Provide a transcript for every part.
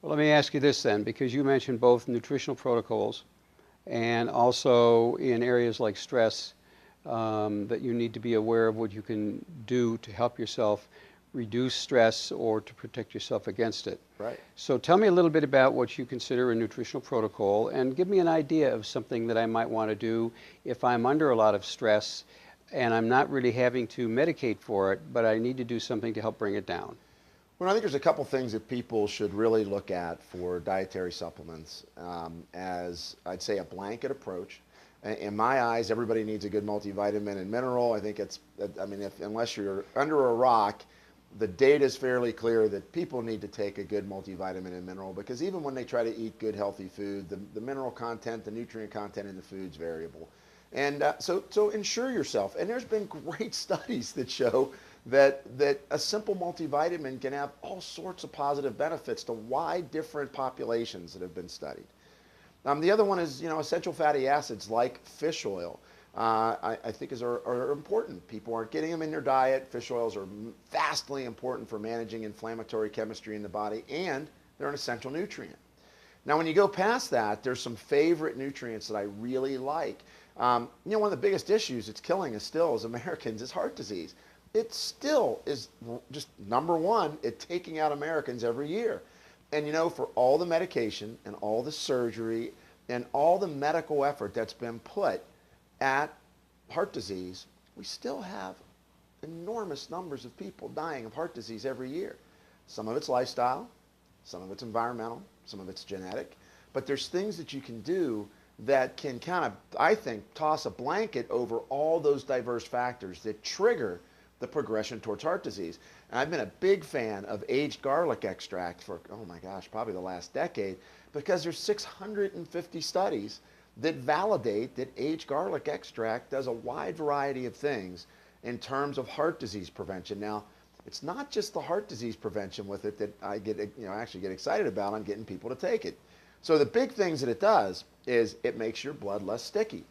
Well, let me ask you this then, because you mentioned both nutritional protocols and also in areas like stress, that you need to be aware of what you can do to help yourself reduce stress or to protect yourself against it. Right. So tell me a little bit about what you consider a nutritional protocol and give me an idea of something that I might want to do if I'm under a lot of stress and I'm not really having to medicate for it, but I need to do something to help bring it down. Well, I think there's a couple things that people should really look at for dietary supplements as, I'd say, a blanket approach. In my eyes, everybody needs a good multivitamin and mineral. I think it's, I mean, unless you're under a rock, the data is fairly clear that people need to take a good multivitamin and mineral, because even when they try to eat good, healthy food, the mineral content, the nutrient content in the food is variable. And so ensure yourself. And there's been great studies that show that a simple multivitamin can have all sorts of positive benefits to wide different populations that have been studied. The other one is, essential fatty acids like fish oil. I think are important. People aren't getting them in their diet. Fish oils are vastly important for managing inflammatory chemistry in the body, and they're an essential nutrient. Now, when you go past that, there's some favorite nutrients that I really like. One of the biggest issues it's killing us still as Americans is heart disease. It still is just number one at taking out Americans every year. And for all the medication and all the surgery and all the medical effort that's been put at heart disease, we still have enormous numbers of people dying of heart disease every year. Some of it's lifestyle, some of it's environmental, some of it's genetic, but there's things that you can do that can kind of, I think, toss a blanket over all those diverse factors that trigger the progression towards heart disease. And I've been a big fan of aged garlic extract for, oh my gosh, probably the last decade, because there's 650 studies that validate that aged garlic extract does a wide variety of things in terms of heart disease prevention. Now, it's not just the heart disease prevention with it that I get, actually get excited about on getting people to take it. So the big things that it does is it makes your blood less sticky.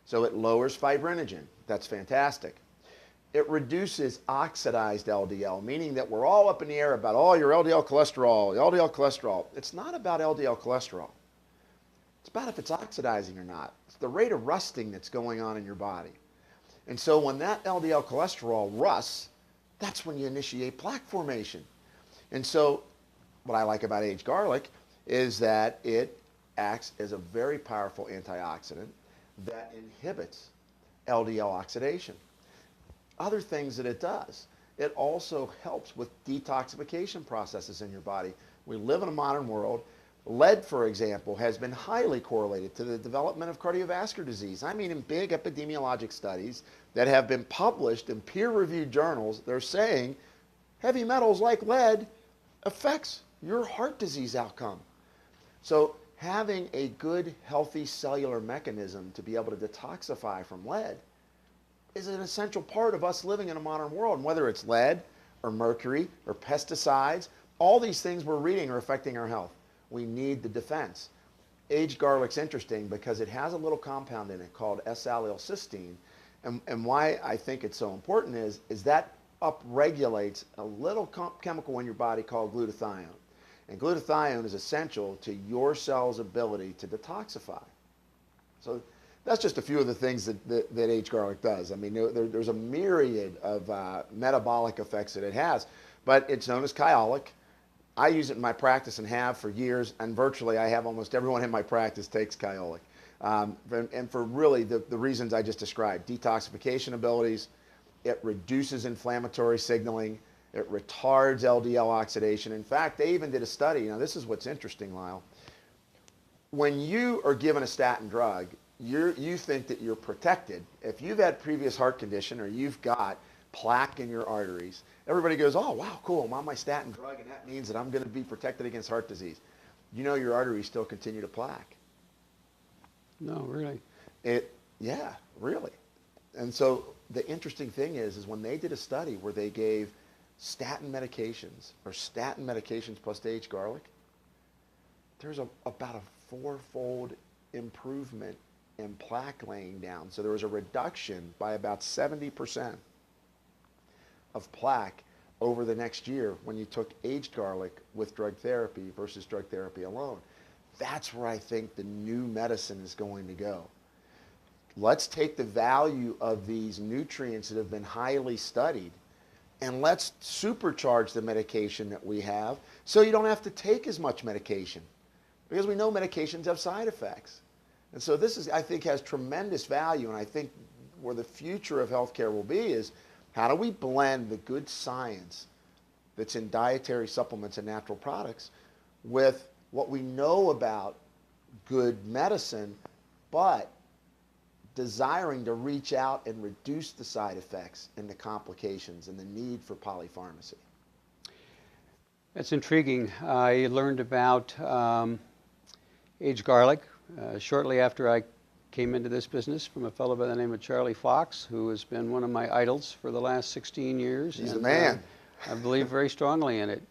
So it lowers fibrinogen. That's fantastic. It reduces oxidized LDL, meaning that we're all up in the air about, oh, your LDL cholesterol, LDL cholesterol. It's not about LDL cholesterol. It's about if it's oxidizing or not. It's the rate of rusting that's going on in your body. And so when that LDL cholesterol rusts, that's when you initiate plaque formation. And so what I like about aged garlic is that it acts as a very powerful antioxidant that inhibits LDL oxidation. Other things that it does, it also helps with detoxification processes in your body. We live in a modern world. Lead, for example, has been highly correlated to the development of cardiovascular disease. I mean, in big epidemiologic studies that have been published in peer-reviewed journals, they're saying heavy metals like lead affects your heart disease outcome. So having a good, healthy cellular mechanism to be able to detoxify from lead is an essential part of us living in a modern world. And whether it's lead or mercury or pesticides, all these things we're reading are affecting our health. We need the defense. Aged garlic's interesting because it has a little compound in it called S-allylcysteine. And why I think it's so important is that upregulates a little chemical in your body called glutathione. And glutathione is essential to your cell's ability to detoxify. So that's just a few of the things that aged garlic does. I mean, there's a myriad of metabolic effects that it has, but it's known as kyolic. I use it in my practice and have for years, and virtually I have almost everyone in my practice takes kyolic. And for really the reasons I just described: detoxification abilities, it reduces inflammatory signaling, it retards LDL oxidation. In fact, they even did a study. Now, this is what's interesting, Lyle. When you are given a statin drug, you think that you're protected. If you've had previous heart condition or you've got plaque in your arteries, everybody goes, oh, wow, cool, I'm on my statin drug, and that means that I'm going to be protected against heart disease. Your arteries still continue to plaque. No, really? Yeah, really. And so the interesting thing is when they did a study where they gave statin medications or statin medications plus aged garlic, there's about a fourfold improvement in plaque laying down. So there was a reduction by about 70% of plaque over the next year when you took aged garlic with drug therapy versus drug therapy alone. That's where I think the new medicine is going to go. Let's take the value of these nutrients that have been highly studied and let's supercharge the medication that we have so you don't have to take as much medication, because we know medications have side effects. And so this is, I think, has tremendous value, and I think where the future of healthcare will be is how do we blend the good science that's in dietary supplements and natural products with what we know about good medicine, but desiring to reach out and reduce the side effects and the complications and the need for polypharmacy. That's intriguing. I learned about aged garlic shortly after I came into this business from a fellow by the name of Charlie Fox, who has been one of my idols for the last 16 years. He's the man. I believe very strongly in it.